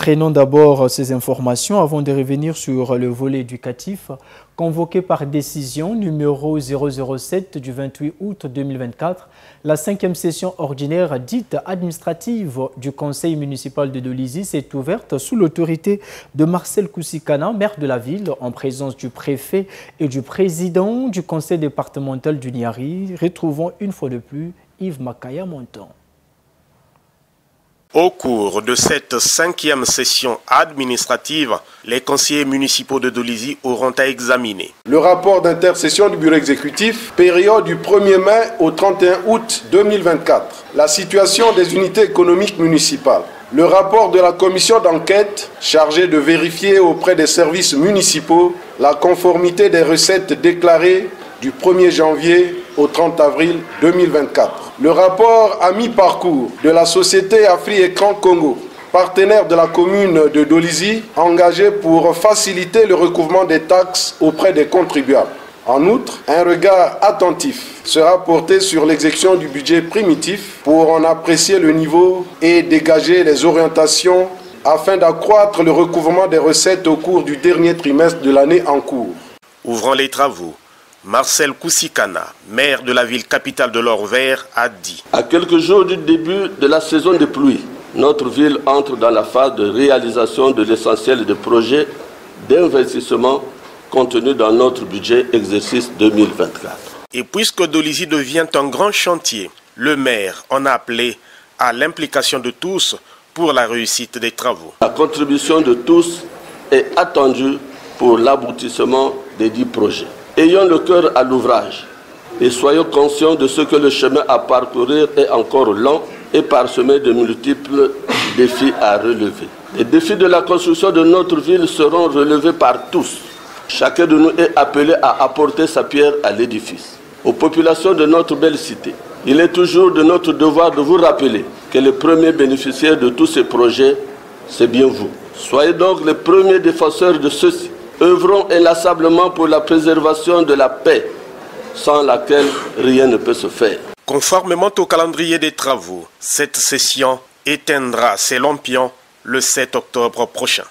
Prenons d'abord ces informations avant de revenir sur le volet éducatif. Convoqué par décision numéro 007 du 28 août 2024, la 5e session ordinaire dite administrative du conseil municipal de Dolisie s'est ouverte sous l'autorité de Marcel Koussikana, maire de la ville, en présence du préfet et du président du conseil départemental du Niari. Retrouvons une fois de plus Yves Makaya Monton. Au cours de cette 5e session administrative, les conseillers municipaux de Dolisie auront à examiner le rapport d'intercession du bureau exécutif, période du 1er mai au 31 août 2024, la situation des unités économiques municipales, le rapport de la commission d'enquête chargée de vérifier auprès des services municipaux la conformité des recettes déclarées du 1er janvier au 30 avril 2024. Le rapport à mi-parcours de la société Afri-Écran Congo, partenaire de la commune de Dolisie, engagée pour faciliter le recouvrement des taxes auprès des contribuables. En outre, un regard attentif sera porté sur l'exécution du budget primitif pour en apprécier le niveau et dégager les orientations afin d'accroître le recouvrement des recettes au cours du dernier trimestre de l'année en cours. Ouvrant les travaux, Marcel Koussikana, maire de la ville capitale de l'Or-Vert, a dit: à quelques jours du début de la saison de pluie, notre ville entre dans la phase de réalisation de l'essentiel des projets d'investissement contenus dans notre budget exercice 2024. Et puisque Dolisie devient un grand chantier, le maire en a appelé à l'implication de tous pour la réussite des travaux. La contribution de tous est attendue pour l'aboutissement des 10 projets. Ayons le cœur à l'ouvrage et soyons conscients de ce que le chemin à parcourir est encore long et parsemé de multiples défis à relever. Les défis de la construction de notre ville seront relevés par tous. Chacun de nous est appelé à apporter sa pierre à l'édifice. Aux populations de notre belle cité, il est toujours de notre devoir de vous rappeler que les premiers bénéficiaires de tous ces projets, c'est bien vous. Soyez donc les premiers défenseurs de ceux-ci. Œuvrons inlassablement pour la préservation de la paix, sans laquelle rien ne peut se faire. Conformément au calendrier des travaux, cette session éteindra ses lampions le 7 octobre prochain.